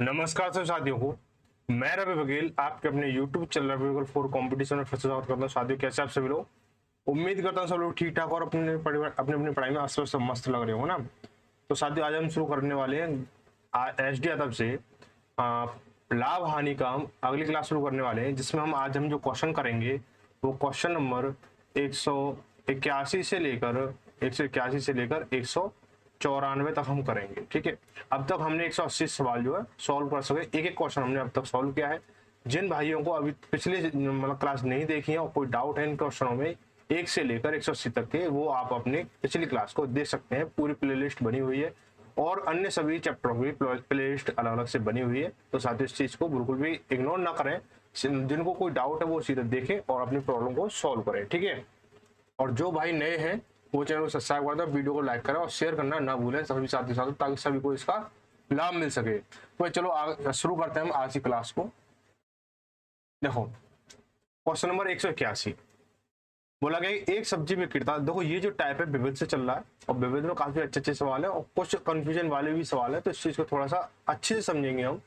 नमस्कार सभी साथियों को। मैं रवि बघेल आपके अपने YouTube channel Ravi Baghel for competition में फिर से स्वागत करता हूँ। साथियों, कैसे आप सभी लोग? उम्मीद करता हूँ सब लोग ठीक ठाक और अपने परिवार अपनी पढ़ाई में आस पास मस्त लग रहे हो ना। तो साथियों, आज हम शुरू करने वाले हैं एच डी यादव से आ, लाभ हानि का हम अगली क्लास शुरू करने वाले हैं, जिसमें हम जो क्वेश्चन करेंगे वो क्वेश्चन नंबर 181 से लेकर 194 तक हम करेंगे। ठीक है, अब तक हमने 180 सवाल जो है सॉल्व कर सके। एक एक क्वेश्चन हमने अब तक सॉल्व किया है। जिन भाइयों को अभी पिछले मतलब क्लास नहीं देखी है और कोई डाउट है इन क्वेश्चनों में 1 से लेकर 180 तक के, वो आप अपने पिछली क्लास को देख सकते हैं। पूरी प्लेलिस्ट बनी हुई है और अन्य सभी चैप्टरों की प्लेलिस्ट अलग अलग से बनी हुई है। तो साथियों, इस चीज को बिल्कुल भी इग्नोर ना करें। जिनको कोई डाउट है वो सीधे देखें और अपनी प्रॉब्लम को सॉल्व करें। ठीक है, और जो भाई नए हैं वो चैनल को सब्सक्राइब कर दो, वीडियो को लाइक करें और शेयर करना ना भूलें सभी साथी साथियों, ताकि सभी को इसका लाभ मिल सके। तो चलो शुरू करते हैं हम आज की क्लास को। देखो, क्वेश्चन नंबर 181 बोला गया कि एक सब्जी विक्रेता, देखो ये जो टाइप है विविध से चल रहा है और विविध में काफी अच्छे अच्छे सवाल है और कुछ कंफ्यूजन वाले भी सवाल है। तो इस चीज को थोड़ा सा अच्छे से समझेंगे हम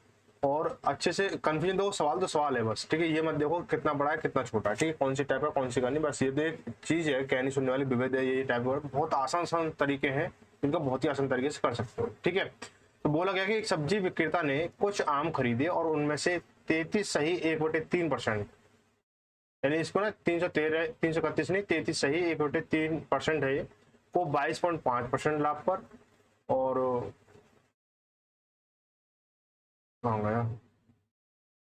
और अच्छे से कंफ्यूजन। देखो, सवाल तो सवाल है बस, ठीक है। ये मत देखो कितना बड़ा है कितना छोटा है, ठीक है, कौन सी टाइप है कौन सी करनी, बस ये तो एक चीज है। कहनी सुनने वाली विविध है, ये टाइप है। बहुत आसान तरीके हैं, इनको बहुत ही आसान तरीके से कर सकते हो। ठीक है, तो बोला गया कि एक सब्जी विक्रेता ने कुछ आम खरीदे और उनमें से 33 सही 1/3%, यानी इसको ना 331 नहीं 33 सही 1/3% है ये, को 22.5% लाभ पर और कहाँ गया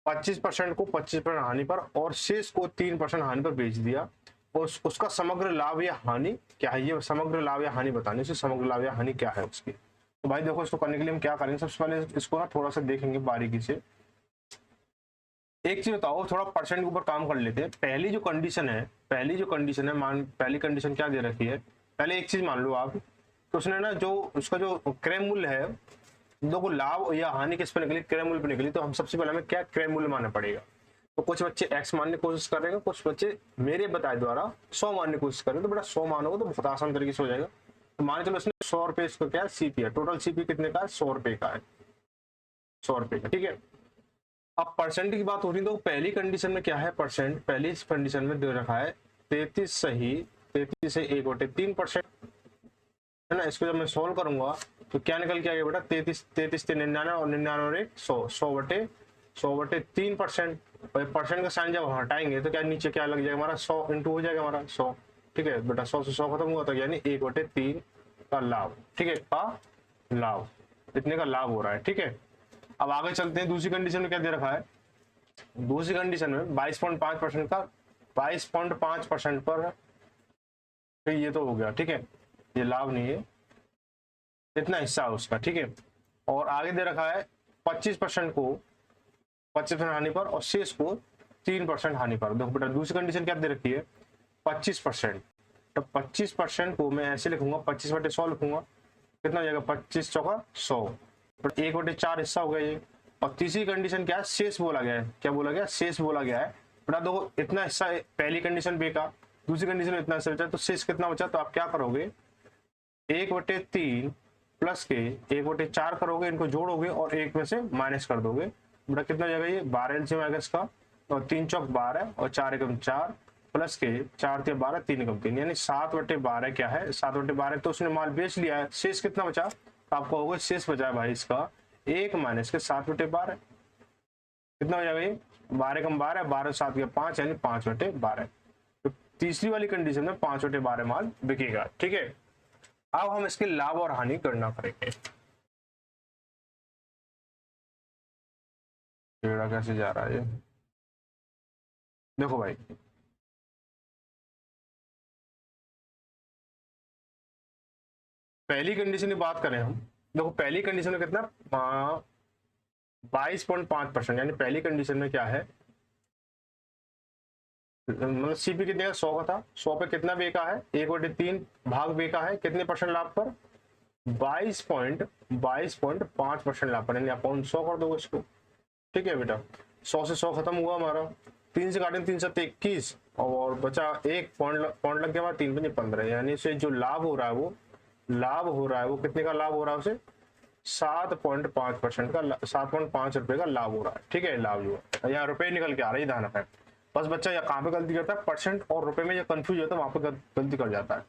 25% को 25% हानि पर और शेष को 3% हानि पर बेच दिया। और उसका समग्र लाभ या हानि क्या है, ये समग्र लाभ या हानि बतानी, उसे समग्र लाभ या हानि क्या है उसकी। तो भाई देखो, इसको करने के लिए हम क्या करेंगे, सबसे पहले इसको ना थोड़ा सा देखेंगे बारीकी से। एक चीज बताओ, थोड़ा परसेंट के ऊपर काम कर लेते हैं। पहली जो कंडीशन है पहली कंडीशन क्या दे रखी है। पहले एक चीज मान लो आप, तो उसने ना जो उसका जो क्रय मूल्य है, देखो लाभ या हानि किस पे निकली, क्रय मूल्य पे निकली। तो हम सबसे पहले हमें क्या क्रय मूल्य मानना पड़ेगा। तो कुछ बच्चे एक्स मानने की कोशिश कर रहे हैं, कुछ बच्चे मेरे बताए द्वारा 100 मानने की कोशिश कर रहे हैं। तो बेटा 100 मानोगे तो बहुत आसान तरीके से हो जाएगा। तो मान चलो इसने 100 रुपए इसको क्या सीपी है, टोटल सीपी कितने का है, 100 रुपए का है, 100 रुपए का। ठीक है, अब परसेंट की बात हो रही है, तो पहली कंडीशन में क्या है परसेंट, पहली कंडीशन में दे रखा है 33 सही 33 से 1/3%, है ना। इसको जब मैं सोल्व करूंगा तो क्या निकल के आएगा बेटा, 33 से 99 और 99 और 100, 100/3%। परसेंट का साइन जब हटाएंगे तो क्या नीचे क्या लग जाएगा हमारा, 100 इंटू हो जाएगा हमारा 100। ठीक है बेटा, 100 से 100 खत्म हुआ तो यानी 1/3 का लाभ। ठीक है, का लाभ, इतने का लाभ हो रहा है। ठीक है, अब आगे चलते हैं। दूसरी कंडीशन में क्या दे रखा है, दूसरी कंडीशन में 22.5% का 22.5% पर, तो ये तो हो गया। ठीक है, ये लाभ नहीं है, इतना हिस्सा है उसका। ठीक है, और आगे दे रखा है 25% को 25% हानि पर और शेष को 3% हानि पर। देखो बेटा, दूसरी कंडीशन क्या दे रखी है, 25%। तो 25% को मैं ऐसे लिखूंगा, 25/100 लिखूंगा, कितना हो जाएगा, 25 चौका 100, 1/4 हिस्सा हो गया ये। और तीसरी कंडीशन क्या है, शेष बोला गया है। क्या बोला गया, शेष बोला गया है। बेटा देखो, इतना हिस्सा पहली कंडीशन बेकार, दूसरी कंडीशन में इतना हिस्सा बचा, तो शेष कितना बचा, तो आप क्या करोगे, 1/3 प्लस के 1/4 करोगे, इनको जोड़ोगे और एक में से माइनस कर दोगे। बेटा कितना हो जाएगा, ये 12 एलसीएम आएगा इसका, और 3 चौक 12 और 4 एकम 4 प्लस के 4 × 12 3 एकम 3, यानी 7/12 क्या है, 7/12। तो उसने माल बेच लिया है, शेष कितना बचा, तो आपको होगा शेष बचा है भाई इसका 1 माइनस के 7/12, कितना हो जाएगा ये 12 एकम 12, 12 7 के 5, यानी 5/12। तो तीसरी वाली कंडीशन में 5/12 माल बिकेगा। ठीक है, अब हम इसके लाभ और हानि गणना करेंगे। कैसे जा रहा है ये, देखो भाई, पहली कंडीशन की बात करें हम, देखो पहली कंडीशन में कितना 22.5%, यानी पहली कंडीशन में क्या है, मतलब सीपी कितने का, 100 का था, 100 पे कितना बेका है, 1/3 भाग बेका है, कितने परसेंट लाभ पर, 22.5% लाभ पर, यानी अपॉन 100 कर दो इसको। ठीक है बेटा, 100 से 100 खत्म हुआ हमारा, 3 से काटें 3 7 21 और बचा एक पॉइंट लग गया हमारा, 3 × 5 = 15, यानी से जो लाभ हो रहा है वो, लाभ हो रहा है वो कितने का लाभ हो रहा है उसे, 7.5% का 7.5 रुपए का लाभ हो रहा है। ठीक है, लाभ जो है यहाँ रुपए निकल के आ रहा है, ध्यान रखना है। बस बच्चा यहाँ कहाँ पे गलती करता है, परसेंट और रुपए में ये कंफ्यूज होता है, वहां पे गलती कर जाता है।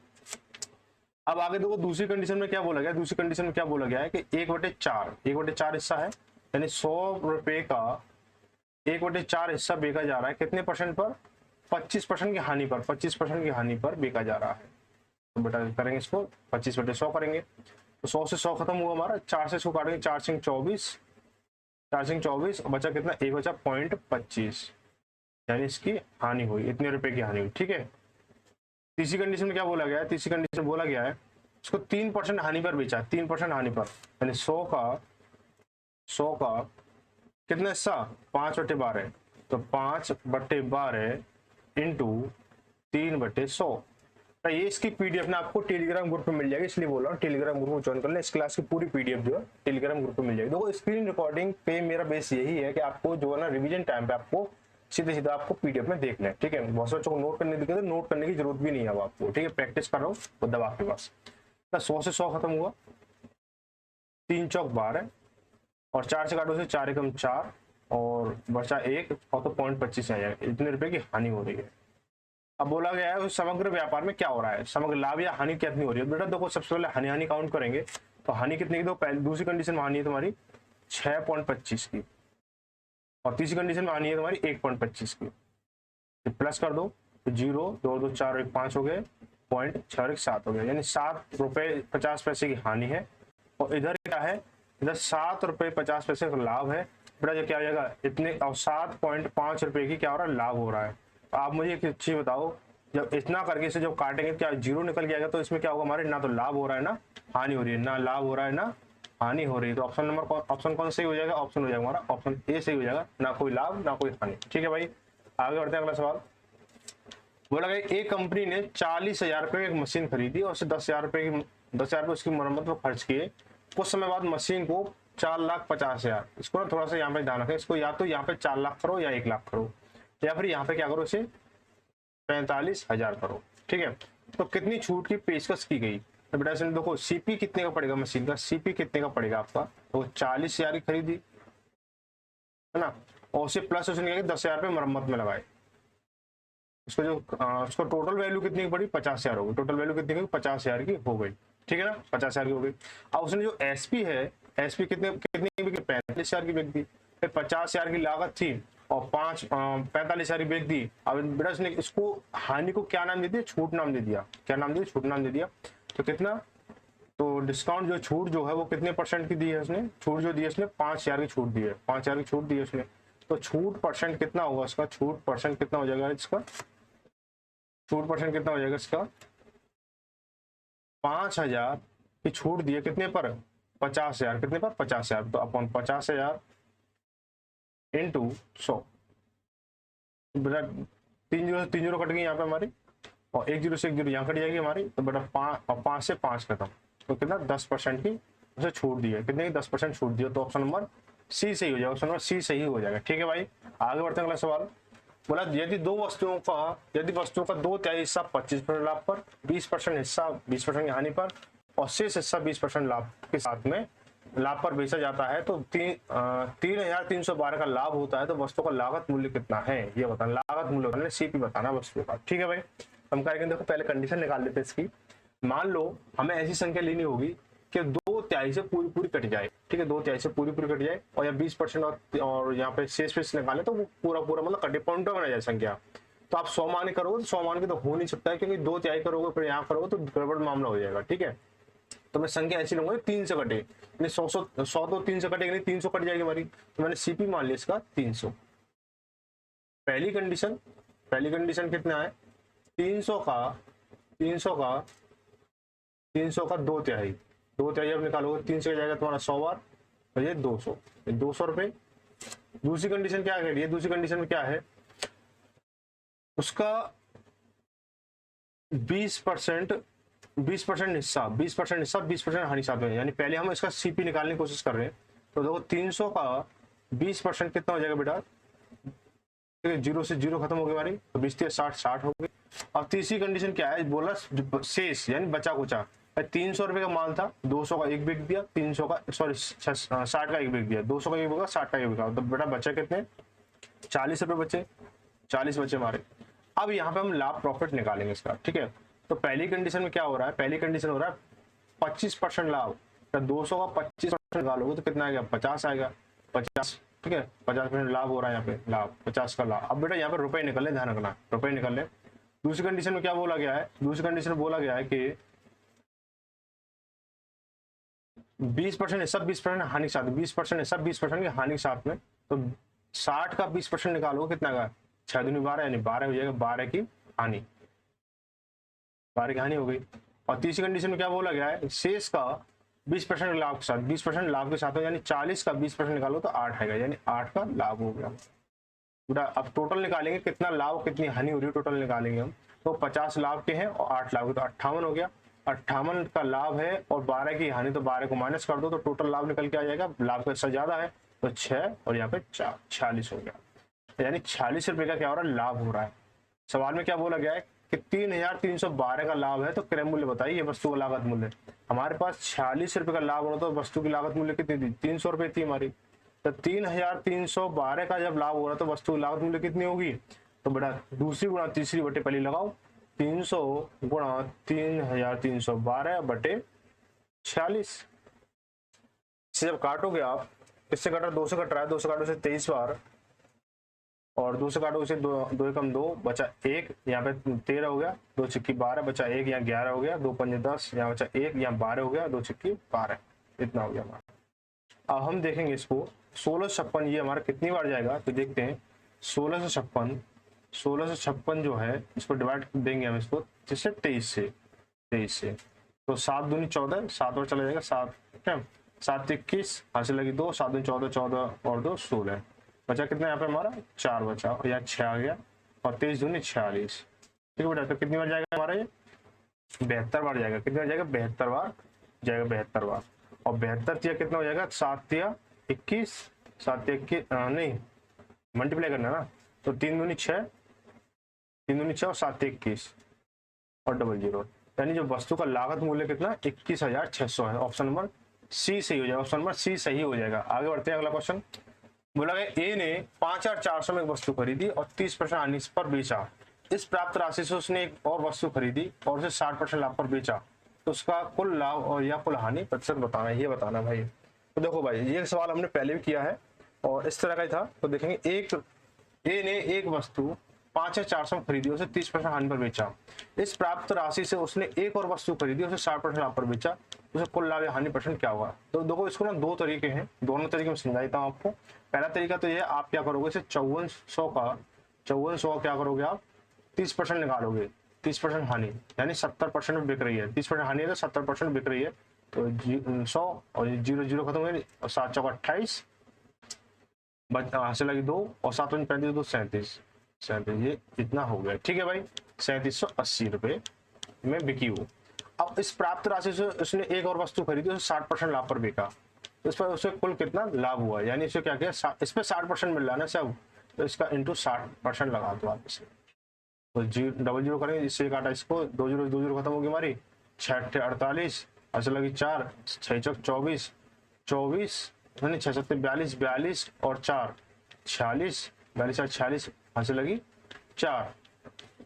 अब आगे देखो दूसरी कंडीशन में क्या बोला गया, दूसरी कंडीशन में क्या बोला गया है कि 1/4 हिस्सा है, यानी 100 रुपए का 1/4 हिस्सा बेचा जा रहा है कितने परसेंट पर, 25% की हानि पर, 25% की हानि पर बेचा जा रहा है। तो बेटा करेंगे इसको 25/100 करेंगे, तो 100 से 100 खत्म हुआ हमारा, 4 से 100 काटेंगे, 4 सिंह 24, 4 सिंह 24, बचा कितना, 1 बचा 0.25, यानी इसकी हानि हुई, इतने रुपए की हानि हुई। ठीक है, तीसरी कंडीशन में क्या बोला गया है, तीसरी कंडीशन बोला गया है इसको 3% हानि पर बेचा, 3% हानि पर, यानी 100 का कितना हिस्सा, 5/12, तो 5/12 इंटू 3/100। ये इसकी पीडीएफ ना आपको टेलीग्राम ग्रुप पे मिल जाएगी, इसलिए बोल रहा हूँ टेलीग्राम ग्रुप को ज्वाइन कर लें। इस क्लास की पूरी पीडीएफ जो है टेलीग्राम ग्रुप पे मिल जाएगी। देखो स्क्रीन रिकॉर्डिंग पे मेरा बेस यही है कि आपको जो है ना रिवीजन टाइम पे आपको सीधा आपको पीडीएफ में देख लें। ठीक है, बहुत बच्चों को नोट करने दिखे तो नोट करने की जरूरत भी नहीं है अब आपको। ठीक है, प्रैक्टिस कर रहा हूँ वो दबा आपके पास। 100 से 100 खत्म हुआ, 3 चौक 12, और 4 से काटो से 4 एकम 4, और बचा 1, और तो 0.25 आ जाएगा, इतने रुपए की हानि हो रही है। अब बोला गया है उस समग्र व्यापार में क्या हो रहा है, समग्र लाभ या हानि कितनी हो रही है। बेटा देखो सबसे पहले हानि काउंट करेंगे, तो हानि कितने की, दो दूसरी कंडीशन में हानि है तुम्हारी 6.25 की, और तीसरी कंडीशन में आनी है तुम्हारी 1.25 की। तो प्लस कर दो, तो 0 2 2 4 1 5 हो गए, 0.617 हो गया, यानी 7 रुपए 50 पैसे की हानि है, और इधर क्या है, इधर 7 रुपए 50 पैसे का लाभ है। बेटा ये क्या हो जाएगा, इतने, और 7.5 रुपए की क्या हो रहा है, लाभ हो रहा है। आप मुझे एक चीज बताओ, जब इतना करके इसे जब काटेंगे क्या 0 निकल के आएगा, तो इसमें क्या होगा हमारे, ना तो लाभ हो रहा है ना हानि हो रही है, ना लाभ हो रहा है ना हानि हो रही है। तो ऑप्शन कौन सही हो जाएगा, ऑप्शन हो जाएगा हमारा ऑप्शन ए सही हो जाएगा, ना कोई लाभ ना कोई हानि। ठीक है भाई, आगे बढ़ते हैं। अगला सवाल बोला गया एक कंपनी ने 40,000 रुपए की एक मशीन खरीदी और उसे 10,000 रुपए उसकी मरम्मत में खर्च किए। कुछ समय बाद मशीन को 4,50,000, इसको ना थोड़ा सा यहाँ पे ध्यान रखें, इसको या तो यहाँ पे 4 लाख करो या 1 लाख करो, या फिर यहाँ पे क्या करो, इसे 45,000 करो। ठीक है, तो कितनी छूट की पेशकश की गई। तो बेटा इसमें देखो सीपी कितने का पड़ेगा, मशीन का सीपी कितने का पड़ेगा आपका, तो 40,000 की खरीदी है ना, और उसे प्लस उसने 10,000 रुपये मरम्मत में लगाए। उसको जो उसको टोटल वैल्यू कितनी की पड़ी, 50,000 हो गई, टोटल वैल्यू कितनी की 50,000 की हो गई। ठीक है ना, 50,000 की हो गई। अब उसने जो एसपी है, एसपी कितनी 45,000 की बिक दी, फिर 50,000 की लागत थी और 45,000 की बेच दी। अब बेटा उसने इसको हानि को क्या नाम दे दिया, छूट नाम दे दिया। क्या नाम दिया, छूट नाम दे दिया। तो कितना, तो डिस्काउंट जो छूट जो है वो कितने परसेंट की दी है उसने, छूट जो दी है उसने 5,000 की छूट दी है, 5,000 की छूट दी है उसने। तो छूट परसेंट कितना होगा उसका, छूट परसेंट कितना हो जाएगा इसका, छूट परसेंट कितना हो जाएगा इसका, 5,000 की छूट दी है कितने पर, 50,000, कितने पर 50,000, तो अपॉन 50,000 इंटू 100। बेटा 3 जीरो कट गई यहाँ पे हमारी, और 1 जीरो से 1 जीरो यहाँ कट जाएगी हमारी, तो बेटा 5 से 5 खत्म, तो कितना 10% की उसे छूट दी है, कितने की 10% छूट दी है। तो ऑप्शन नंबर सी सही हो जाएगा, ऑप्शन नंबर सी सही हो जाएगा। ठीक है भाई, आगे बढ़ते हैं। अगला सवाल बोला यदि वस्तुओं का 2/3 हिस्सा 25% लाभ पर, 20% हिस्सा 20% की हानि पर, और शेष हिस्सा 20% लाभ के साथ में लाभ पर बेचा जाता है, तो 3,312 का लाभ होता है, तो वस्तु का लागत मूल्य कितना है, ये बताना। लागत मूल्य सीपी बताना वस्तु का। ठीक है भाई, हम करेंगे, देखो पहले कंडीशन निकाल लेते हैं इसकी। मान लो हमें ऐसी संख्या लेनी होगी कि 2/3 से पूरी कट जाए। ठीक है, 2/3 से पूरी कट जाए, और या 20% और यहाँ पे शेष निकाले तो वो पूरा मतलब कटे पॉइंट बना जाए संख्या। तो आप 100 मान करोगे, तो 100 मान के तो हो नहीं सकता है, क्योंकि 2/3 करोगे फिर यहाँ करोगे तो गड़बड़ मामला हो जाएगा। ठीक है, तो मैं संख्या ऐसी लूंगा 3 से कटे, 100 तो 3 से कटेगी नहीं, 300 कट जाएगी हमारी, तो मैंने सीपी मान लिया इसका 300। पहली कंडीशन कितना है, 300 का 2/3 अब निकालोगे, 3 से जाएगा तुम्हारा 100 बार, और ये 200 रुपए। दूसरी कंडीशन क्या कह रही है, दूसरी कंडीशन में क्या है, उसका 20% हिस्सा 20% हानि साथ में, यानी पहले हम इसका सीपी निकालने की कोशिश कर रहे हैं। तो देखो 300 का 20% कितना हो जाएगा बेटा, 0 से 0 खत्म हो गई हमारी, तो 20 60 हो गई। अब तीसरी कंडीशन क्या है, बोला शेष यानी बचा कुचा, भाई 300 रुपए का माल था, 200 का एक बिक दिया, 300 का सॉरी 60 का एक बिक दिया, 200 का एक बिका, 60 का एक बिका, तो बेटा बचे कितने 40 रुपए बचे, 40 बचे हमारे। अब यहाँ पे हम लाभ प्रॉफिट निकालेंगे इसका, ठीक है। तो पहली कंडीशन में क्या हो रहा है, पहली कंडीशन हो रहा है 25% लाभ, तो 200 का 25% निकालोगे तो कितना आएगा 50 आएगा, 50, ठीक है 50% लाभ हो रहा है यहाँ पे, लाभ 50 का लाभ। अब बेटा यहाँ पे रुपए निकले, ध्यान रखना रुपए निकले। दूसरी कंडीशन में क्या बोला गया है, दूसरी कंडीशन में बोला गया है कि 20% सब 20% हानि के साथ, 20% सब 20% की हानि के साथ में, तो 60 का 20% निकालोगे कितना का 6 दूनी 12 यानी 12 हो जाएगा, 12 की हानि, 12 की हानि हो गई। और तीसरी कंडीशन में क्या बोला गया है, शेष का 20% लाभ के साथ, 20% लाभ के साथ हो, यानी 40 का 20% निकालो तो 8 आएगा, यानी 8 का लाभ हो गया पूरा। अब टोटल निकालेंगे कितना लाभ कितनी हानि हो रही है, टोटल निकालेंगे हम। तो 50 लाभ के हैं और 8 लाभ के, तो 58 हो गया, 58 का लाभ है और 12 की हानि, तो 12 को माइनस कर दो तो टोटल लाभ निकल के आ जाएगा। लाभ का हिस्सा ज्यादा है तो 6 और यहाँ पे 4, 46 हो गया, यानी 46 रुपए का क्या हो रहा है, लाभ हो रहा है। सवाल में क्या बोला गया है कि 3312 का लाभ है, तो क्रय मूल्य बताइए, वस्तु का लागत मूल्य। हमारे पास 46 रुपए का लाभ हो रहा, तो वस्तु की लागत मूल्य कितनी थी, 300 रुपए थी हमारी। तो 3312 का जब लाभ हो रहा है तो वस्तु की लागत मूल्य कितनी होगी, तो बेटा दूसरी गुणा तीसरी बटे पहली लगाओ, 300 गुणा 3312 बटे 46। इसे जब काटोगे आप, किससे कट रहा है, 2 से कट रहा है, 2 से काटो से 23 बार, और 2 से काटो से 2 एकम 2 बचा 1, यहाँ पे 13 हो गया, 2 छिक्की 12 बचा 1, यहाँ 11 हो गया, 2 पंजे 10, यहाँ बचा 1, यहाँ 12 हो गया, 2 छिक्की 12, इतना हो गया हमारा। अब हम देखेंगे इसको 1656, ये हमारा कितनी बार जाएगा, तो देखते हैं 1656 जो है इसको डिवाइड देंगे हम इसको, जिससे 23 से, तो 7 दूनी 14, 7 और चला जाएगा 7, ठीक है, 7 21 हासिल लगी 2, 7 दूनी 14, 14 और 2 16, बचा कितना यहाँ पे हमारा 4 बचा, और यहाँ 6 आ गया, और 23 दूनी 46, ठीक है बेटा। तो कितनी बार जाएगा हमारा ये 72 बार जाएगा, कितनी बार जाएगा 72 बार जाएगा, 72 बार। और 72 तिया कितना हो जाएगा, 7 तिया 21, 7 तिया 21 नहीं मल्टीप्लाई करना ना, तो 3 दूनी 6, 3 दूनी 6 और 7 तिया 21 और 00, यानी जो वस्तु का लागत मूल्य कितना 21,600 है। ऑप्शन नंबर सी सही हो जाएगा, ऑप्शन नंबर सी सही हो जाएगा। आगे बढ़ते हैं, अगला क्वेश्चन बोला गया ए ने 5400 में एक वस्तु खरीदी और 30% हानि पर बेचा। इस प्राप्त राशि से उसने एक और वस्तु खरीदी और उसे 60% लाभ पर बेचा, तो उसका कुल लाभ और या कुल हानि प्रतिशत बताना है, ये बताना भाई। तो देखो भाई ये सवाल हमने पहले भी किया है और इस तरह का ही था। तो देखेंगे एक ए ने एक वस्तु 5400 में खरीदी, उसे 30% हानि पर बेचा। इस प्राप्त राशि से उसने एक और वस्तु खरीदी, उसे 60% लाभ पर बेचा, उसे कुल लाभ या हानि परसेंट क्या होगा। तो देखो इसको ना 2 तरीके हैं, दोनों तरीके में समझा देता हूँ आपको। पहला तरीका तो ये, आप क्या करोगे, इसे 5400 का क्या करोगे आप 30% निकालोगे, 30% हानि, यानी 70% में बिक रही है, 30% हानि है तो 70% बिक रही है, तो 100 और 0 खत्म हो गए, और 7 चौका 28 हासिल लगी 2, और 7 35 2 37, ये इतना हो गया, ठीक है भाई 3780 रुपए में बिकी हो। अब इस प्राप्त राशि से उसने एक और वस्तु खरीदी, उसे 60% लाभ पर बेचा, इस पर उसे कुल कितना लाभ हुआ, यानी इसे क्या किया, इस पर 60% मिल रहा है ना सब, तो इसका इंटू 60% लगा दो आप इसे, तो 00 करेंगे, इससे काटा इसको, 2 0 खत्म होगी हमारी, 6 48 ऐसे लगी 4, 6 चौक 24 यानी 6 7 42 42 और 4 46, 42 और 46 ऐसे लगी 4,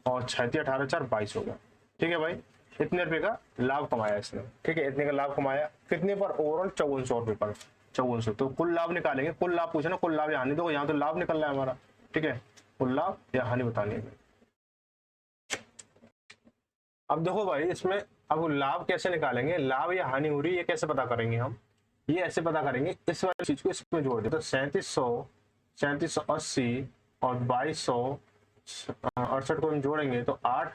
और 6 18 4 22 हो गया, ठीक है भाई। इतने रुपए का लाभ कमाया इसने, ठीक है, इतने का लाभ कमाया कितने पर, ओवरऑल 5400 रुपए पर, 5400। तो कुल लाभ निकालेंगे, कुल लाभ पूछे ना, कुल लाभ या हानि, तो यहाँ तो लाभ निकल रहा है हमारा, ठीक है, कुल लाभ या हानि बतानी है। अब देखो भाई इसमें अब लाभ कैसे निकालेंगे, लाभ या हानि हो रही है ये कैसे पता करेंगे हम, ये ऐसे पता करेंगे, इस वाली चीज को इसमें जोड़ दे, तो 3780 और 2268 को हम जोड़ेंगे तो 8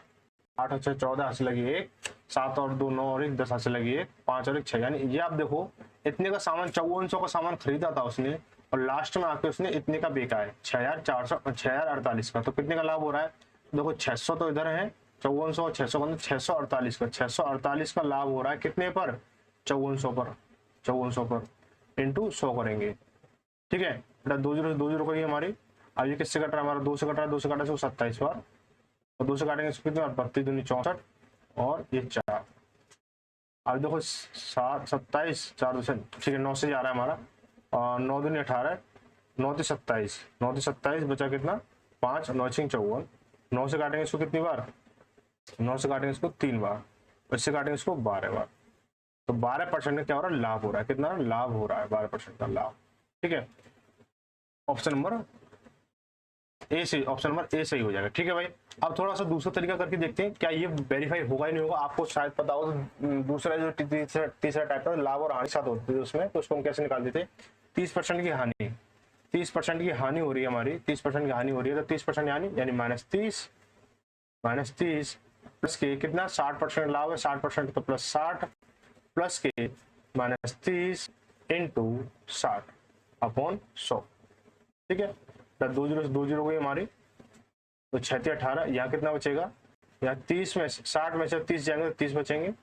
अच्छा 14 हासिल लगी 1, 7 और 2 9 और 1 10 हासिल लगी 1, 5 और 1 6, यानी ये आप देखो इतने का सामान 5400 का सामान खरीदा था उसने, और लास्ट में आके उसने इतने का बेचा है 6448 का, तो कितने का लाभ हो रहा है, देखो 600 तो इधर है, 5400 और 600 का 648 का लाभ हो रहा है कितने पर, 5400 पर इंटू 100 करेंगे, ठीक है बेटा, 2 0 करिए हमारी। अब ये किससे कट रहा है हमारा, 2 से कट रहा है, 2 से काटा से 27 बार, और 2 से काटेंगे कितने बार, 32 दूनी 64 और ये 4, अब देखो 7 27 4 ठीक है 9 से जा रहा है हमारा, और 9 दूनी 18, 9 3 27, 9 3 27 बचा कितना 5, 9 6 54, 9 से काटेंगे इसको कितनी बार, 9 से काटेंगे इसको 3 बार, इससे काटेंगे इसको 12 बार। तो 12% का क्या हो रहा है, लाभ हो रहा है। कितना लाभ हो रहा है, 12% का लाभ। ठीक है, ऑप्शन नंबर ए सही, ऑप्शन नंबर ए सही हो जाएगा। ठीक है भाई, अब थोड़ा सा दूसरा तरीका करके देखते हैं क्या ये वेरीफाई होगा ही नहीं होगा। आपको शायद पता हो तो दूसरा जो तीसरा टाइप का लाभ और हानि साथ होती है उसमें, तो उसको हम कैसे निकाल देते हैं। 30% की हानि, 30% की हानि हो रही है हमारी, 30% की हानि हो रही है, तो 30% हानि यानी -30 प्लस के कितना 60% लाभ है, 60% तो प्लस 60 प्लस के -30 इंटू 60 अपॉन 100। ठीक है, तो 2 जीरो गई हमारी, तो 6 18, यहाँ कितना बचेगा, यहाँ 30 में 60 में से 30 जाएंगे तो 30 बचेंगे,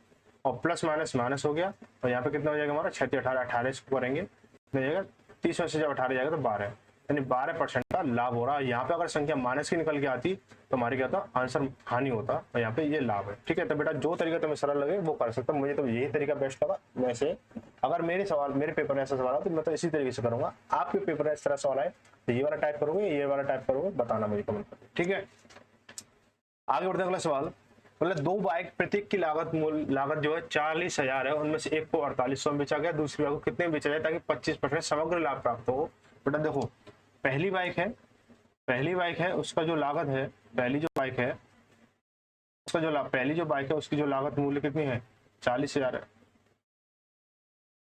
और प्लस माइनस माइनस हो गया, और यहाँ पे कितना हो जाएगा हमारा 6 18 18, इसको करेंगे कितना जाएगा, 30 में से जब 18 जाएगा तो 12, यानी 12% का लाभ हो रहा है। यहाँ पे अगर संख्या माइनस की निकल के आती तो हमारी क्या होता, आंसर हानि होता, और यहाँ पे ये लाभ है। ठीक है, तो बेटा जो तरीका तुम्हें सरल लगे वो कर सकते हो, मुझे तो यही तरीका बेस्ट लगा। वैसे अगर मेरे पेपर में ऐसा सवाल है तो मैं तो इसी तरीके से करूंगा। आपके पेपर में इस तरह सवाल आए तो ये वाला टाइप करोगे, ये वाला टाइप करोगे, बताना मुझे कमेंट करके। ठीक है, आगे बढ़ते हैं अगला सवाल। मतलब 2 बाइक प्रत्येक की लागत जो है 40,000 है, उनमें से एक को 4800 में बेचा गया, दूसरी बाइक को कितने में बेचा जाए ताकि 25% समग्र लाभ प्राप्त हो। बेटा देखो, पहली बाइक है उसका जो लागत है, पहली जो बाइक है उसकी जो लागत मूल्य कितनी है, 40,000 है।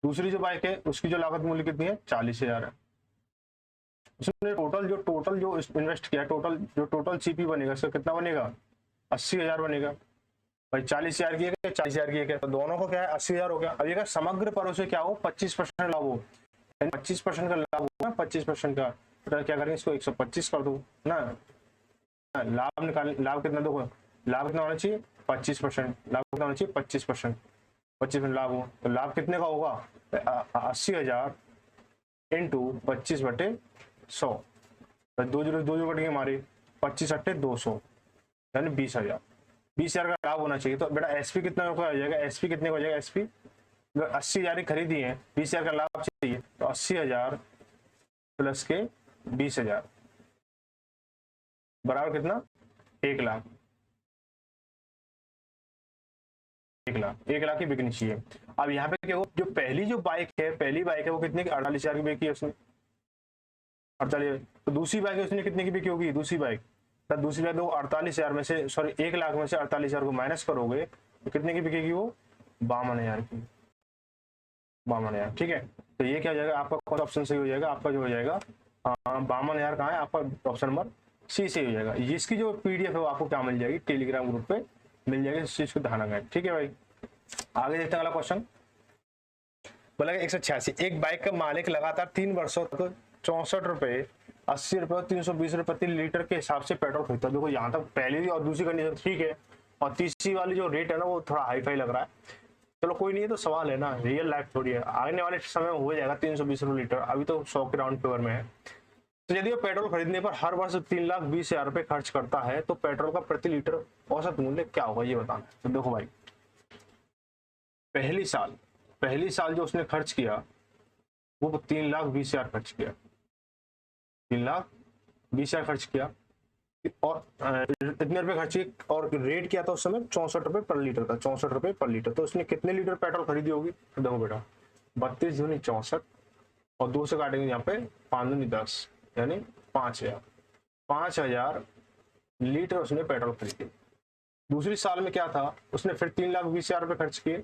दूसरी जो बाइक है उसकी जो लागत मूल्य कितनी है, 40,000 है। उसने टोटल जो इन्वेस्ट किया, टोटल सीपी बनेगा, इसका कितना बनेगा, 80,000 बनेगा। भाई 40,000 की है, 40,000 की है, तो दोनों को क्या है 80,000 हो गया। अब ये समग्र पर उसे क्या हो, 25% लाभ हो, 25% का लाभ होगा, 25% का, तो क्या करेंगे इसको 125 कर दो ना। लाभ निकाल, लाभ कितना देखो, लाभ कितना होना चाहिए 25%, लाभ कितना होना चाहिए 25%, 25% लाभ हो, तो लाभ कितने का होगा 80,000 इंटू 25/100, तो 2 जीरो कटेंगे हमारे, 25 अट्ठे 200, यानी 20,000। 20,000 का लाभ होना चाहिए। तो बेटा एसपी कितना आ जाएगा, एसपी कितने का हो जाएगा, एसपी 80,000 खरीदी है, 20,000 का लाभ चाहिए, तो 80,000 प्लस के 20,000 बराबर कितना 1 लाख, 1 लाख की बिकनी चाहिए। अब यहाँ पे क्या हो, जो पहली बाइक है वो कितने की 48,000 की बिकी है उसने, 48, तो दूसरी बाइक है उसने कितने की बिकी होगी, दूसरी बाइक तो 48,000 में से, सॉरी 1 लाख में से 48,000 को माइनस करोगे तो कितने की बिकेगी वो, 52,000 की, 52,000। ठीक है, तो ये क्या हो जाएगा आपका, कौन सा ऑप्शन सही हो जाएगा, आपका जो हो जाएगा 52,000 कहाँ है आपका, ऑप्शन नंबर सी सही हो जाएगा। इसकी जो पीडीएफ है वो आपको क्या मिल जाएगी, टेलीग्राम ग्रुप पे मिल जाएगी, इस चीज को ध्यान रखें। ठीक है भाई, आगे देखते हैं अगला क्वेश्चन। बोला 186, एक बाइक का मालिक लगातार 3 वर्षों तक 64 रुपए 80 रुपए और 320 रुपए प्रति लीटर के हिसाब से पेट्रोल खरीदता है। देखो यहाँ तक पहली और दूसरी कंडीशन ठीक है, और तीसरी वाली जो रेट है ना वो थोड़ा हाई फाई लग रहा है। चलो कोई नहीं है, तो सवाल है ना, रियल लाइफ थोड़ी है, आने वाले समय में हो जाएगा 320 रुपए लीटर, अभी तो 100 के राउंड फेवर में है। तो यदि वो पेट्रोल खरीदने पर हर वर्ष 3,20,000 रुपए खर्च करता है तो पेट्रोल का प्रति लीटर औसत मूल्य क्या होगा ये बताना। तो देखो भाई, पहली साल जो उसने खर्च किया वो 3,20,000 खर्च किया, 3,20,000 खर्च किया, और इतने रुपए खर्च किए, और रेट क्या था उस समय 64 रुपए पर लीटर था, 64 रुपए पर लीटर। तो उसने कितने लीटर पेट्रोल खरीदी होगी, तो देखो बेटा 32 दूनी 64, और 2 से काटेंगे यहाँ पे 5 दूनी 10, यानी 5,000 लीटर उसने पेट्रोल खरीदी। दूसरी साल में क्या था, उसने फिर 3,20,000 रुपए खर्च किए।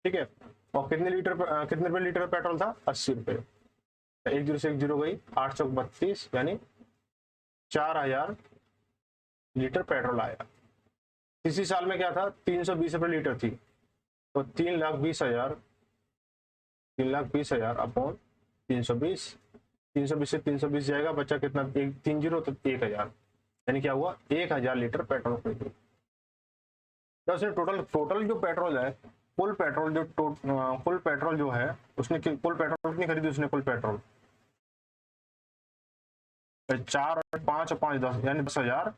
ठीक है, और कितने रुपए लीटर पेट्रोल था, 80 रुपए, 1 जीरो से 1 जीरो गई, 8 चौक 32, यानी 4,000 लीटर पेट्रोल आया। तीसरी साल में क्या था, 320 रुपए लीटर थी, तो 3,20,000 अपॉन 320, 320 से 320 जाएगा, बच्चा कितना, 3 जीरो तो 1,000, यानी क्या हुआ 1,000 लीटर पेट्रोल खरीदी। तो उसने टोटल जो पेट्रोल है, कुल पेट्रोल जो है उसने, कुल पेट्रोल कितनी खरीदी उसने, कुल पेट्रोल 4 और 5 और 5 10, यानी 10,000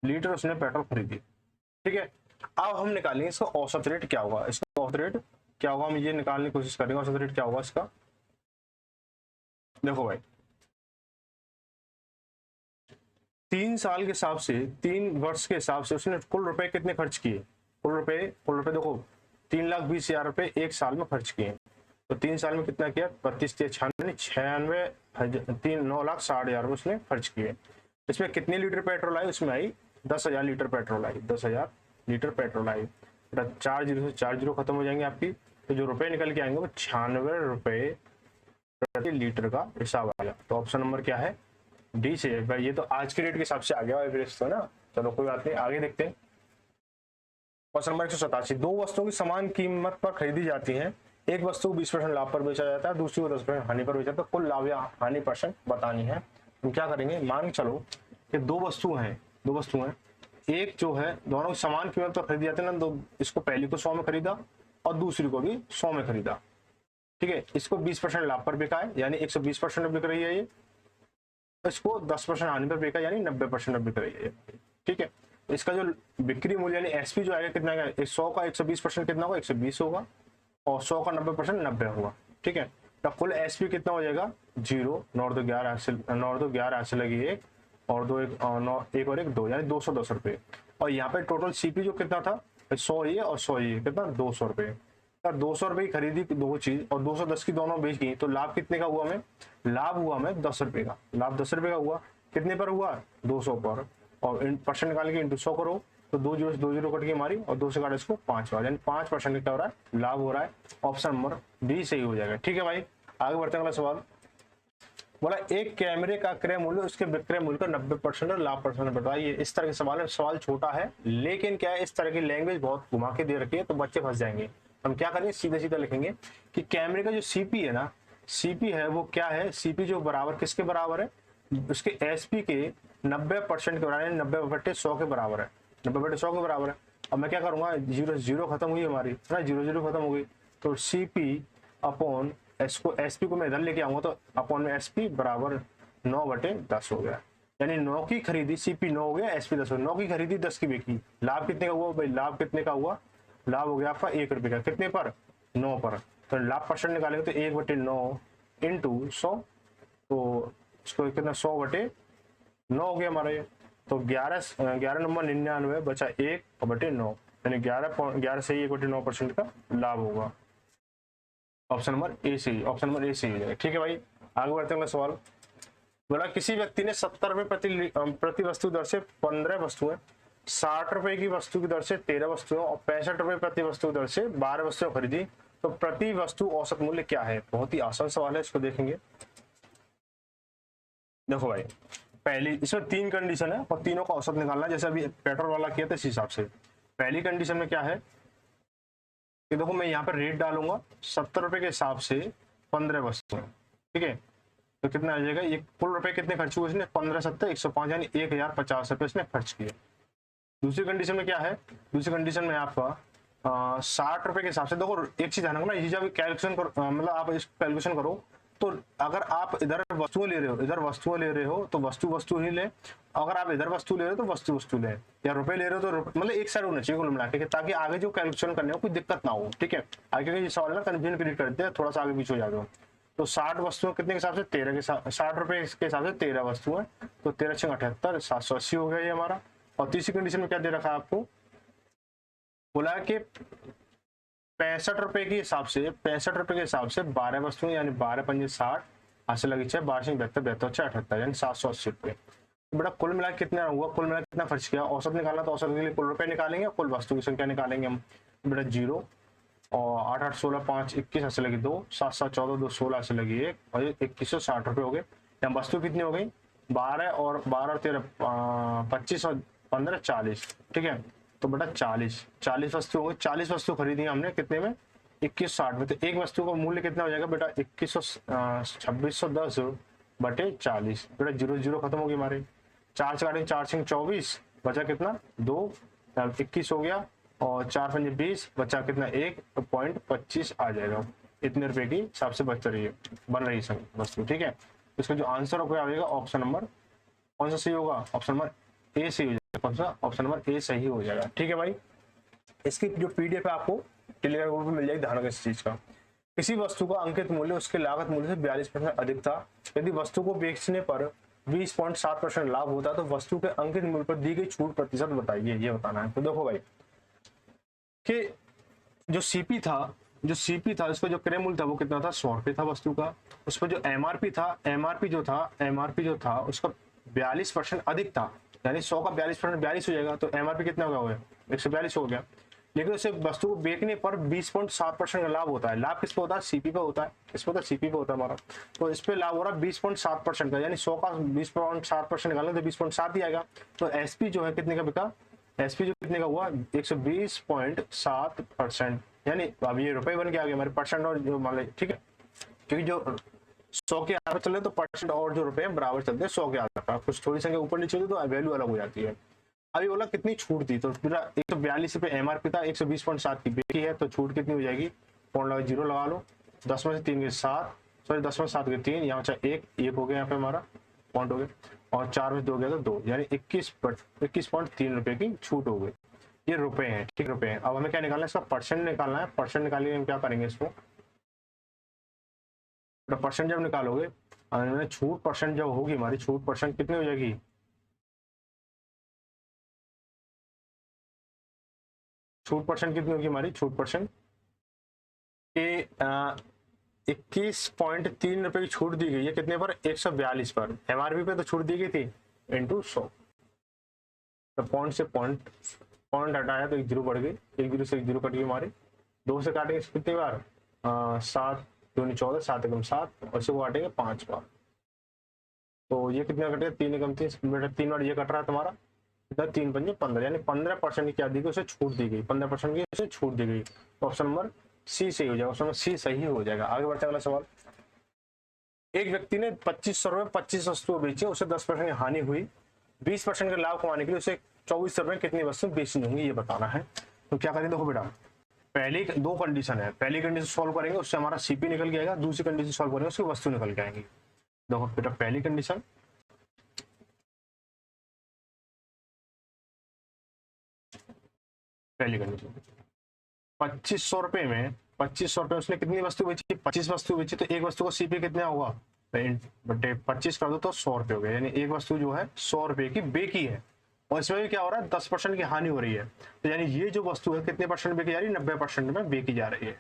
लीटर उसने पेट्रोल खरीदी। ठीक है, अब हम निकालेंगे इसका औसत रेट क्या होगा, इसका औसत रेट क्या होगा, हम ये निकालने की कोशिश करेंगे औसत रेट क्या होगा इसका। देखो भाई 3 साल के हिसाब से, 3 वर्ष के हिसाब से उसने कुल रुपए कितने खर्च किए, कुल रुपए देखो 3,20,000 रुपए एक साल में खर्च किए। तो 3 साल में कितना किया, 32,96 9,60,000 रुपए उसने खर्च किए। इसमें कितने लीटर पेट्रोल आई, उसमें आई 10,000 लीटर पेट्रोल आई, 10,000 लीटर पेट्रोल आई। 4 जीरो से 4 जीरो खत्म हो जाएंगे आपकी, तो जो रुपए निकल के आएंगे वो 96 रुपए प्रति लीटर का हिसाब आएगा। तो ऑप्शन नंबर क्या है, डी से भाई। ये तो आज के रेट के हिसाब से आ गया एवरेज तो ना, चलो कोई बात नहीं, आगे देखते हैं। क्वेश्चन नंबर 187, दो वस्तुओं की समान कीमत पर खरीदी जाती है, एक वस्तु को 20% लाभ पर बेचा जाता है, दूसरी को 10% हानि पर बेचा जाता है, कुल लाभ या हानि परसेंट बतानी है। हम क्या करेंगे, मान के चलो कि दो वस्तु हैं, एक जो है दोनों समान कीमत पर खरीदी जाती है ना, तो इसको पहली को 100 में खरीदा और दूसरी को भी 100 में खरीदा, ठीक है। इसको 20% लाभ पर बिका है, यानी 120% बिक रही है ये, इसको 10% हानि पर बिका यानी 90% बिक रही है, ठीक है। इसका जो बिक्री मूल्य यानी एसपी जो आएगा कितना है, 100 का 120% कितना होगा, 120 होगा, और 100 का 90% 90 होगा, ठीक है। तो कुल एसपी कितना हो जाएगा 0, 9 2 11 ऐसे लगी एक और 2 1 1 और 1 2 यानी 210 रुपए। और यहाँ पे टोटल सीपी जो कितना था 100 ये और 100 ये कितना 200 रुपए। 200 रुपए की खरीदी दो चीज और 210 की दोनों बेच गई, तो लाभ कितने का हुआ हमें, लाभ हुआ हमें 10 रुपए का, लाभ 10 रुपए का हुआ, कितने पर हुआ 200 पर, और परसेंट निकाल के इंटू 100 करो तो 2 जीरो से 2 जीरो कट के मारी और 2 से काटे इसको 5 बार, यानी 5% क्या हो रहा है, लाभ हो रहा है। ऑप्शन नंबर डी सही हो जाएगा, ठीक है भाई। आगे बढ़ते हैं, अगला सवाल बोला एक कैमरे का क्रय मूल्य उसके विक्रय मूल्य का 90% और लाभ परसेंट बताइए। इस तरह के सवाल है, सवाल छोटा है लेकिन क्या है, इस तरह की लैंग्वेज बहुत घुमा के दे रखी है तो बच्चे फंस जाएंगे। हम क्या करेंगे, सीधा सीधा लिखेंगे कि कैमरे का जो सीपी है ना, सीपी है वो क्या है, सीपी जो बराबर किसके बराबर है, उसके एसपी के 90% के बराबर है, 90/100 के बराबर है, 90/100 के बराबर है। अब मैं क्या करूंगा, जीरो जीरो खत्म हुई हमारी ना, 0 खत्म हो गई, तो सीपी अपॉन एसपी को मैं इधर लेके आऊंगा तो अपॉन में एसपी बराबर 9/10 हो गया, यानी 9 की खरीदी सीपी 9 हो गया, एसपी 10 हो गया, 9 की खरीदी 10 की बिकी। लाभ कितने का हुआ भाई, लाभ कितने का हुआ, लाभ हो गया आपका 1 रुपए का, कितने पर 9 पर। तो लाभ परसेंट निकालेंगे तो 1/9 इंटू 100, तो इसको कितना 100/9 हो गया हमारा ये। तो 11 नंबर 99 बचा 1/9, यानी 11 से 1/9% का लाभ होगा। ऑप्शन नंबर ए सही, ऑप्शन नंबर ए सही हो जाएगा, ठीक है भाई। आगे बढ़ते हैं सवाल बोला किसी व्यक्ति ने 70 रुपए प्रति वस्तु दर से 15 वस्तुएं, 60 रुपए की वस्तु की दर से 13 वस्तुएं और 65 रुपए प्रति वस्तु दर से 12 वस्तुएं खरीदी, तो प्रति वस्तु औसत मूल्य क्या है। बहुत ही आसान सवाल है, इसको देखेंगे। देखो भाई पहली इसमें 3 कंडीशन है और तीनों का औसत निकालना है, जैसे अभी पेट्रोल वाला किया था इस हिसाब से। पहली कंडीशन में क्या है कि देखो मैं यहाँ पर रेट डालूंगा 70 रुपए के हिसाब से 15 वस्तुएं, ठीक है। तो कितना आ जाएगा, ये कुल रुपए कितने खर्च हुए इसने, 15 7 105 यानी 1050 रुपए इसने खर्च किए। दूसरी कंडीशन में क्या है, दूसरी कंडीशन में आपका 60 रुपए के हिसाब से, देखो एक चीज ध्यान रखना, ये जब कैलकुलेशन करो मतलब आप इसको कैलकुलेशन करो तो अगर आप इधर वस्तुएं ले रहे हो, इधर वस्तुएं ले रहे हो तो वस्तु ही ले, अगर आप इधर वस्तु ले रहे हो तो वस्तु ले, या रुपए ले रहे हो तो मतलब एक साइड होना चाहिए कुल मिला के, ताकि आगे जो कैलकुलेशन करने में कोई दिक्कत ना हो, ठीक है। आगे के सवाल ना कंफ्यूजन क्रिएट करते हैं, थोड़ा सा आगे पीछे हो जाते हो। तो 60 वस्तुएं कितने के हिसाब से 13 के साथ 60 रुपए के हिसाब से 13 वस्तुएं, तो 13 6 78 780 हो गया ये हमारा। और तीसरी कंडीशन में क्या दे रखा है आपको, बोला कि 65 रुपए के हिसाब से 65 रुपए के हिसाब से 12 वस्तुएं यानी 12 पंजे 60 हाथ से लगी 6 12 से 72 72 78 यानी 780 रुपए। तो बेटा कुल मिला कितना हुआ, कुल मिला कितना खर्च किया, औसत निकालना तो औसत के लिए कुल रुपए निकालेंगे, कुल वस्तु की संख्या निकालेंगे हम। बेटा 0 और 8 8 16 5 21 ऐसे लगी 2 7 7 14 2 16 ऐसे लगी 1 और 2160 रुपए हो गए। यहाँ वस्तु कितनी हो गई 12 और 13 25 और 15 40, ठीक है। तो बेटा 40 वस्तु हो गई, 40 वस्तु खरीदी हमने कितने में 2160 में। तो एक वस्तु का मूल्य कितना हो जाएगा बेटा 2610/40, बेटा 0 0 खत्म हो गई हमारे, 4 से काटेंगे 4 से 24 बचा कितना 2 21 हो गया और 4 पंजे 20 बचा कितना 1.25 आ जाएगा। इतने रुपए की हिसाब से बच रही है बन रही है वस्तु, ठीक है। इसका जो आंसर हो जाएगा ऑप्शन नंबर कौन सा सही होगा, ऑप्शन नंबर ए सही हो जाएगा। कौन सा, ऑप्शन नंबर ए सही हो जाएगा, ठीक है भाई। इसकी जो पीडीएफ है आपको टेलीग्राम ग्रुप में मिल जाएगी, ध्यान रखें इस चीज का। किसी वस्तु का अंकित मूल्य उसके लागत मूल्य से 42% अधिक था। यदि वस्तु को बेचने पर 20.7% लाभ होता है तो वस्तु के अंकित मूल्य पर दी गई छूट प्रतिशत बताइए, ये बताना है। तो देखो भाई कि जो सीपी था उसका जो क्रय मूल्य था वो कितना था, 100 रुपये था वस्तु का। उस पर जो एमआरपी जो था उसका 42% अधिक था, यानी 100 का 42% 42 हो जाएगा, तो एमआरपी कितना हो गया, 142 हो गया। लेकिन उसे वस्तु को बेचने पर 20.7% का लाभ होता है। लाभ किस पे होता है, सीपी पे होता है, इस पे तो सीपी पे होता है हमारा। तो इस पे लाभ हो रहा है 20.7% का, यानी 100 का 20.7% निकालें तो 20.7 ही आएगा। तो एसपी जो है कितने का बिका, एसपी जो कितने का हुआ 120.7%, यानी अब ये रुपए बन के आ गए हमारे परसेंट और जो मान लीजिए, ठीक है, क्योंकि जो 100 के आगे चल रहे तो परसेंट और जो रुपए बराबर चलते हैं 100 के आगे का, कुछ थोड़ी संख्या ऊपर नीचे होती तो वैल्यू अलग हो जाती है। अभी बोला कितनी छूट दी, तो पूरा 142 रुपये एमआरपी था, 120.7 की बेची है, तो छूट कितनी हो जाएगी, पॉइंट लगा 0 लगा लो, 10 में से 3 के 7, सॉरी 10 में 7 के 3, यहाँ चाहे एक हो गया, यहाँ पे हमारा पॉइंट हो गया, और 4 में 2 गया तो 2, यानी 21.3 रुपए की छूट हो गई। ये रुपए हैं, ठीक, रुपए हैं। अब हमें क्या निकालना है, इसका परसेंट निकालना है। परसेंट निकालिए, हम क्या करेंगे इसको, परसेंट जब निकालोगे, छूट परसेंट जब होगी हमारी, छूट परसेंट कितनी हो जाएगी, छूट परसेंट कितनी होगी हमारी, छूट परसेंट के 21.3 रुपए की छूट दी गई है, कितने पर, 142 पर। एमआरपी पे तो छूट दी गई थी इंटू 100, तो पॉइंट से पॉइंट हटाया तो 1 जीरो बढ़ गई, 1 जीरो से 1 जीरो कट गई हमारी, 2 से काटेंगे कितनी बार, 7 दूनी 14, 7 एकम 7, और इसे को काटेंगे 5 बार, तो ये कितना कटेगा, 3 एकम 3 बेटा, 3 बार ये कट रहा है तुम्हारा, 3 पंजे 15, यानी 15% की क्या दी गई, उसे छूट दी गई, 15% की उसे छूट दी गई। तो ऑप्शन नंबर सी सही हो जाएगा, ऑप्शन नंबर सी सही हो जाएगा। आगे बढ़ते हैं अगला सवाल। एक व्यक्ति ने 2500 रुपये 25 वस्तुएं बेची, उसे 10% की हानि हुई, 20% का लाभ कमाने के लिए उसे 24 रुपये कितनी वस्तु बेचनी होंगी, ये बताना है। तो क्या करें, देखो बेटा, पहली 2 कंडीशन है, पहली कंडीशन सॉल्व करेंगे उससे हमारा सीपी निकल के आएगा, दूसरी कंडीशन सॉल्व करेंगे उसकी वस्तु निकल के आएंगी। देखो बेटा, पहली कंडीशन, पहली कंडीशन 2500 रुपये में, 2500 रुपये उसने कितनी वस्तु बेची, 25 वस्तु बेची, तो एक वस्तु को सीपी कितना होगा, बटे 25 कर दो तो 100 रुपये हो गया, यानी एक वस्तु जो है 100 रुपये की बेकी है, और इसमें भी क्या हो रहा है, 10% की हानि हो रही है, तो यानी ये जो वस्तु है कितने परसेंट बेकी जा रही है, 90% में बेकी जा रही है।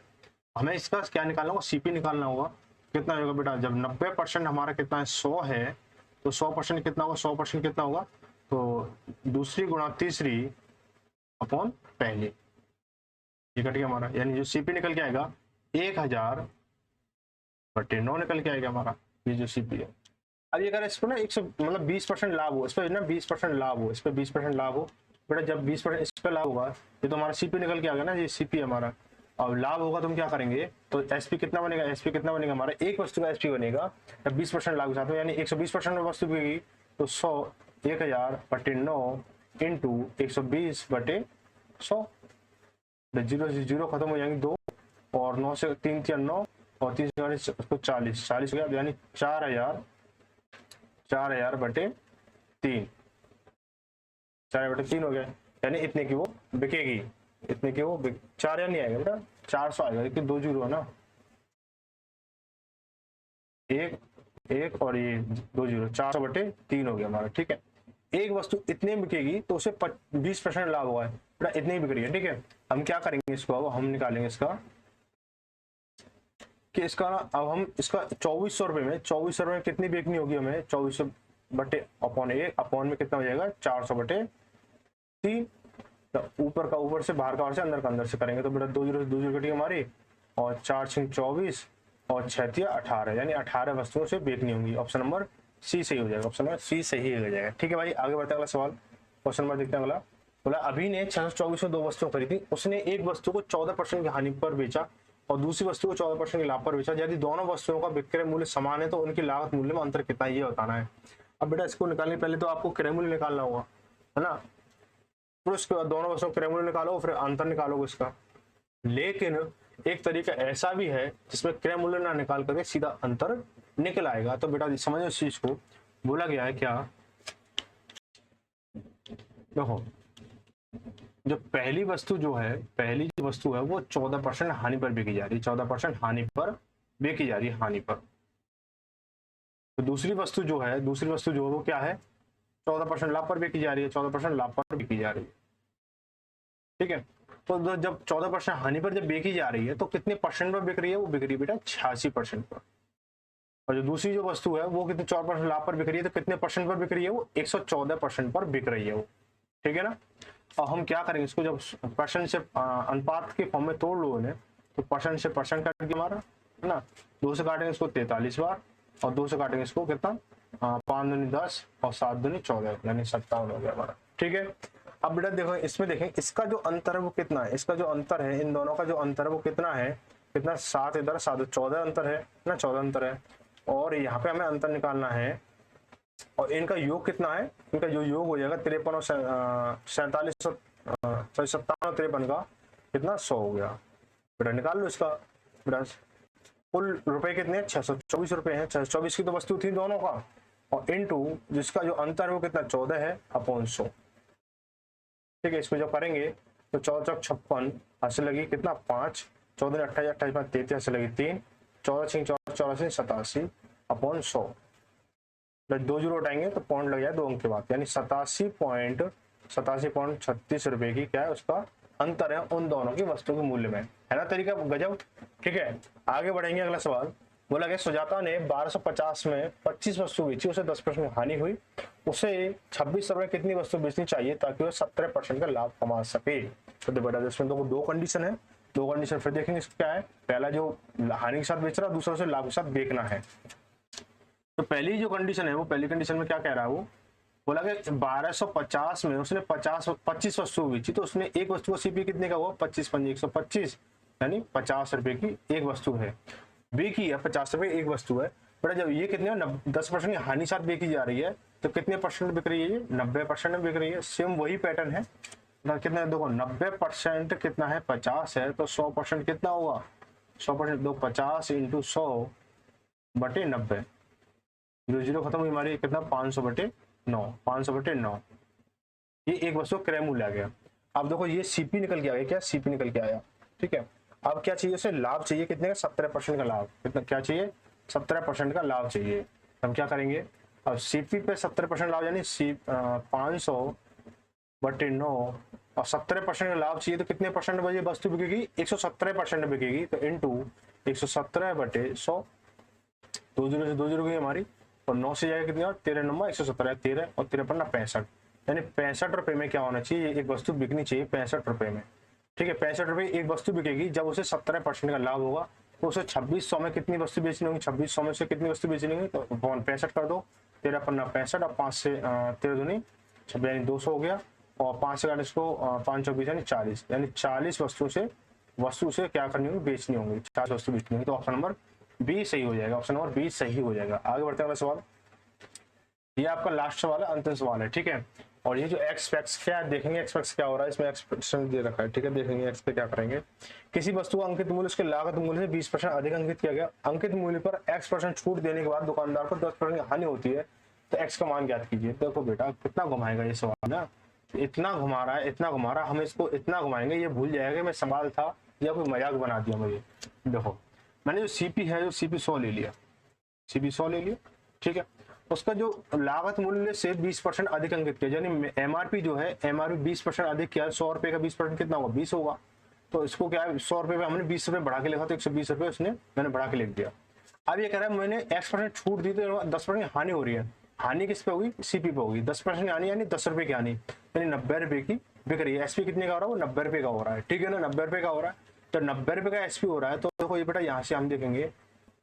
हमें इसका क्या निकालना होगा, सीपी निकालना होगा। कितना होगा बेटा, जब 90% हमारा कितना है, 100 है, तो 100% कितना होगा, 100% कितना होगा, तो दूसरी गुणा तीसरी अपॉन पहली, ये कट गया हमारा, यानी जो सीपी निकल के आएगा 1000 बटे 9 निकल के आएगा हमारा, ये जो सीपी है। अब ये अगर इस पर ना 100 मतलब 20% लाभ हो, इस पर ना 20% लाभ हो, इस पर 20% लाभ हो बेटा, जब 20% इस पर लाभ होगा, ये तो हमारा सीपी निकल के आ गया ना, ये सीपी हमारा। अब लाभ होगा तो हम क्या करेंगे, तो एसपी कितना बनेगा, एसपी कितना बनेगा हमारा, एक वस्तु का एसपी बनेगा जब 20% लाभ के साथ में, यानी 120% में वस्तु बिकेगी, तो 100 1000 बटे 9 इंटू 120 बटे 100, 0 से 0 खत्म हो जाएंगे 2, और 9 से 3 3 9, और 3 से 40 हो गया, यानी 4000 बटे 3, 4 बटे 3 हो गया, यानी इतने की वो बिकेगी, इतने की वो 4 नहीं आएगा बेटा, 400 आएगा, लेकिन 2 जीरो है ना, एक और ये 2 जीरो, 400 बटे 3 हो गया हमारा, ठीक है। एक वस्तु इतने बिकेगी तो उसे 20% लाभ हुआ है बेटा, इतने ही बिक रही है, ठीक है। हम क्या करेंगे इसको, अब हम निकालेंगे इसका कि इसका अब हम इसका 2400 रुपये में, 2400 रुपये में कितनी बेचनी होगी हमें, 2400 बटे अपॉन में कितना हो जाएगा, 400 बटे 3, तो ऊपर का ऊपर से, बाहर का बाहर से, अंदर का अंदर से करेंगे, तो बेटा 2 जीरो से 2 जीरो कटी हमारी, और 4 6 24 और 6 3 18, यानी 18 वस्तुओं से बेचनी होंगी। ऑप्शन नंबर सी सही हो जाएगा, ऑप्शन नंबर सी सही हो जाएगा, ठीक है भाई। आगे बढ़ते हैं अगला सवाल, क्वेश्चन नंबर देखते हैं अगला। बोला अभी ने 624 में 2 वस्तुएं खरीदी, उसने एक वस्तु को 14% की हानि पर बेचा और दूसरी वस्तु को 14% के लाभ पर बेचा। यदि दोनों वस्तुओं का विक्रय मूल्य समान है तो उनकी लागत मूल्य में अंतर कितना है, ये बताना है। अब बेटा इसको निकालने पहले तो आपको क्रय मूल्य निकालना होगा, है ना, फिर उसके बाद दोनों वस्तुओं क्रय मूल्य निकालो, फिर अंतर निकालोगे इसका। लेकिन एक तरीका ऐसा भी है जिसमें क्रय मूल्य ना निकाल करके सीधा अंतर निकल आएगा। तो बेटा समझो इस चीज को, बोला गया है क्या, देखो जो पहली वस्तु जो है, पहली जो वस्तु है वो 14% हानि पर बेची जा रही है, 14% हानि पर बेची जा रही है, हानि पर। तो दूसरी वस्तु जो है, दूसरी वस्तु जो है वो क्या है, 14% लाभ पर बेची जा रही है, 14% लाभ पर बेची जा रही है, ठीक है। तो जब 14% हानि पर जब बेची जा रही है तो कितने परसेंट पर बिक रही है, वो बिक रही है बेटा 86% पर। और जो दूसरी जो वस्तु है वो कितने 4% लाभ पर बिक रही है, तो कितने परसेंट पर बिक रही है, वो 114% पर बिक रही है वो, ठीक है ना। और हम क्या करेंगे इसको, जब परसेंट से अनुपात के फॉर्म में तोड़ लो इन्हें, तो परसेंट से परसेंट काट के हमारा, है ना, 2 से काटेंगे इसको 43 बार, और 2 से काटेंगे इसको कितना, 5 दूनी 10 और 7 दूनी 14, यानी 57 हो गया हमारा, ठीक है। अब बेटा देखो इसमें देखें, इसका जो अंतर है वो कितना है, इसका जो अंतर है, इन दोनों का जो अंतर है वो कितना है, कितना, 7 इधर 7, 14 अंतर है ना, 14 अंतर है। और यहाँ पे हमें अंतर निकालना है, और इनका योग कितना है, इनका जो योग हो जाएगा 53 और 47, 57 और 53 का कितना, 100 हो गया बेटा। निकाल लो इसका बेटा, कुल रुपए कितने हैं, 624 रुपए हैं, 624 की तो वस्तु थी दोनों का, और इनटू जिसका जो अंतर है वो कितना, 14 है अपॉन 100, ठीक है। इसको जब करेंगे तो 14 56 ऐसे लगी कितना, 5, 14 28 28 33 ऐसे लगी 3, 14 6 84 87 अपॉन 100, 2 जीरो उठाएंगे तो पॉइंट लग जाए 2 अंक के बाद, यानी 87.36 रुपए की क्या है, उसका अंतर है उन दोनों की वस्तु के मूल्य में, है ना तरीका गजब, ठीक है। आगे बढ़ेंगे, अगला सवाल बोला गया, सुजाता ने 1250 में 25 वस्तु बेची, उसे 10% हानि हुई, उसे 26 रुपए कितनी वस्तु बेचनी चाहिए ताकि वह 17% का लाभ कमा सके। तो बेटा इसमें तो 2 कंडीशन है, 2 कंडीशन फिर देखेंगे इसका क्या है। पहला जो हानि के साथ बेच रहा है, दूसरा से लाभ के साथ बेचना है। तो पहली जो कंडीशन है वो, पहली कंडीशन में क्या कह रहा है वो, बोला कि 1250 में उसने 25 वस्तु बेची, तो उसने एक वस्तु का सीपी कितने का हुआ, 25 पंजे 125, यानी 50 रुपए की एक वस्तु है, बेची है 50 रुपए एक वस्तु है। बट जब ये कितने 10% हानि साथ बेची जा रही है, तो कितने परसेंट बिक रही है, ये 90% में बिक रही है। सेम वही पैटर्न है, कितना देखो 90% कितना है, 50 है, तो 100% कितना होगा, 100% दो 50 इंटू 100 बटे 90, 0 खत्म हुई हमारी, कितना 500/9, 500/9, ये एक वस्तु क्रय मूल्य आ गया। अब देखो ये सीपी निकल के आ गया, क्या सीपी निकल के आया, ठीक है। अब क्या चाहिए उसे, लाभ चाहिए कितने का, 17% का लाभ, कितना क्या चाहिए, 17% का लाभ चाहिए। हम क्या करेंगे, अब सीपी पे 17% लाभ, यानी 500/9 और 17% का लाभ चाहिए, तो कितने परसेंट बजे वस्तु बिकेगी, 117% बिकेगी, तो इंटू 117/100, 2 जीरो से 2 जीरो गई हमारी, और 9 से जाएगा कितनी, 13 नंबर 117, 13 और 13 65, यानी 65 रुपए में क्या होना चाहिए, एक वस्तु बिकनी चाहिए 65 रुपए में, ठीक है। 65 रुपए एक वस्तु बिकेगी, जब उसे 17% का लाभ होगा, तो उसे 2600 में कितनी वस्तु बेचनी होगी, 2600 में से कितनी वस्तु बेचनी होगी, तो 65 कर दो, 13 पन्ना 65, और 5 से 13 दूनी 26, यानी 200 हो गया, और 5 से काटे इसको 5 24 यानी 40, यानी 40 वस्तु से क्या करनी होगी, बेचनी होगी, 40 वस्तु बेचनी होगी। तो ऑप्शन नंबर बी सही हो जाएगा, ऑप्शन नंबर बी सही हो जाएगा। आगे बढ़ते हैं अगला सवाल, ये आपका लास्ट सवाल है, अंतिम सवाल है, ठीक है। और ये जो एक्स क्या है देखेंगे, एक्स क्या हो रहा है, इसमें एक्सप्रेशन दे रखा है, ठीक है। देखेंगे एक्स पे क्या करेंगे, किसी वस्तु का अंकित मूल्य उसके लागत मूल्य से 20% अधिक अंकित किया गया, अंकित मूल्य पर x% छूट देने के बाद दुकानदार को 10% हानि होती है, तो एक्स का मान ज्ञात कीजिए। देखो बेटा कितना घुमाएगा ये सवाल ना, इतना घुमा रहा है, इतना घुमा रहा है, हम इसको इतना घुमाएंगे ये भूल जाएगा मैं सवाल था या कोई मजाक बना दिया मुझे। देखो मैंने जो सीपी है, जो सीपी 100 ले लिया, सीपी 100 ले लिया, ठीक है। उसका जो लागत मूल्य से 20% अधिक अंकित किया, यानी एमआरपी जो है, एमआरपी 20% अधिक किया, 100 रुपए का 20% कितना होगा, 20 होगा। तो इसको क्या है, 100 रुपए में हमने 20 रुपए बढ़ा के लिखा, तो 120 रुपए उसने मैंने बढ़ा के लिख दिया। अब ये कह रहा है मैंने x% छूट दी, तो 10% हानि हो रही है, हानि किस पे होगी, सीपी पे होगी, 10% हानि यानी 10 रुपए की हानि, यानी 90 रुपए की बिक रही है। एसपी कितने का हो रहा है, वो 90 रुपए का हो रहा है, ठीक है ना, 90 रुपए का हो रहा है। तो 90 रुपए का एसपी हो रहा है, तो देखो ये बेटा यहाँ से हम देखेंगे,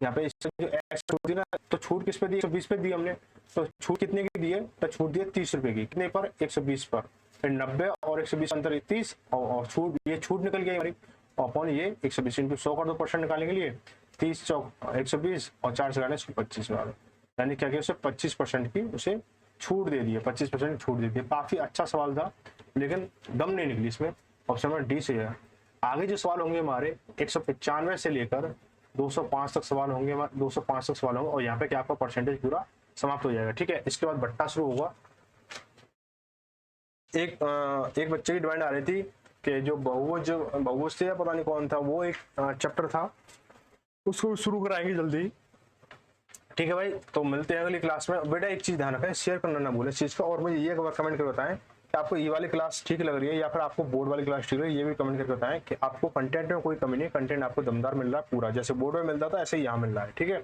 यहाँ पे जो एक्स छूट दी ना, तो छूट किस पे दी, 120 पे दी हमने, तो छूट कितने की दी है, तो छूट दी है 30 रुपए की, कितने पर, 120 पर, फिर 90 और 120 अंतर 30, और छूट, ये छूट निकल गई हमारी, अपॉन ये 120 इंटू 100 कर दो परसेंट निकालने के लिए, 30 चौक 120 और 4 से काटे 25 वाला, यानी क्या किया उसे 25% की उसे छूट दे दी है, 25% छूट दे दी है। काफी अच्छा सवाल था, लेकिन दम नहीं निकली इसमें, ऑप्शन नंबर डी से है। आगे जो सवाल होंगे हमारे 195 से लेकर 205 तक सवाल होंगे, 205 तक सवाल होंगे, और यहाँ पे क्या आपका परसेंटेज पूरा समाप्त हो जाएगा, ठीक है। इसके बाद बट्टा शुरू होगा, एक बच्चे की डिमांड आ रही थी कि जो बहुभुज थे या पता नहीं कौन था, वो एक चैप्टर था, उसको शुरू कराएंगे जल्दी। ठीक है भाई, तो मिलते हैं अगली क्लास में। बेटा एक चीज ध्यान रखें, शेयर करना ना भूलें इस चीज को, और मुझे ये कमेंट करके बताएं कि आपको ये वाली क्लास ठीक लग रही है या फिर आपको बोर्ड वाली क्लास ठीक लग रही है। ये भी कमेंट करके बताएं कि आपको कंटेंट में कोई कमी नहीं, कंटेंट आपको दमदार मिल रहा है पूरा, जैसे बोर्ड में मिलता था ऐसे ही यहाँ मिल रहा है। ठीक है,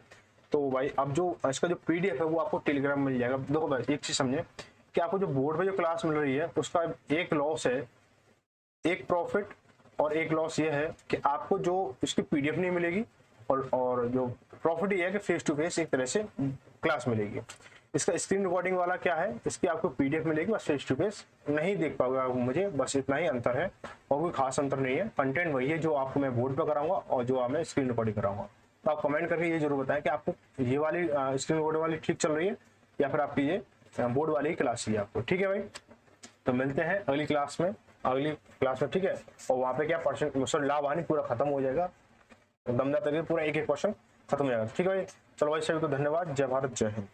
तो भाई अब जो इसका जो PDF है वो आपको टेलीग्राम में मिल जाएगा। देखो भाई एक चीज समझे कि आपको जो बोर्ड पे जो क्लास मिल रही है उसका एक लॉस है, एक प्रॉफिट और एक लॉस ये है कि आपको जो इसकी PDF नहीं मिलेगी, और जो प्रॉफिट ये है कि फेस टू फेस एक तरह से क्लास मिलेगी। इसका स्क्रीन रिकॉर्डिंग वाला क्या है, इसकी आपको PDF मिलेगी, बस फेस टू फेस नहीं देख पाओगे मुझे, बस इतना ही अंतर है और कोई खास अंतर नहीं है। कंटेंट वही है जो आपको मैं बोर्ड पर कराऊंगा और जो मैं स्क्रीन रिकॉर्डिंग कराऊंगा। तो आप कमेंट करके ये जरूर बताएं कि आपको ये वाली स्क्रीन रिकॉर्डिंग वाली ठीक चल रही है या फिर आपकी ये बोर्ड वाली ही क्लास चाहिए आपको। ठीक है भाई, तो मिलते हैं अगली क्लास में, ठीक है। और वहाँ पे क्या परसेंट लाभ हानि पूरा खत्म हो जाएगा, दमदार तरीके पूरा एक क्वेश्चन खत्म हो जाएगा। ठीक है भाई, चलो भाई सभी को धन्यवाद। जय भारत, जय हिंद।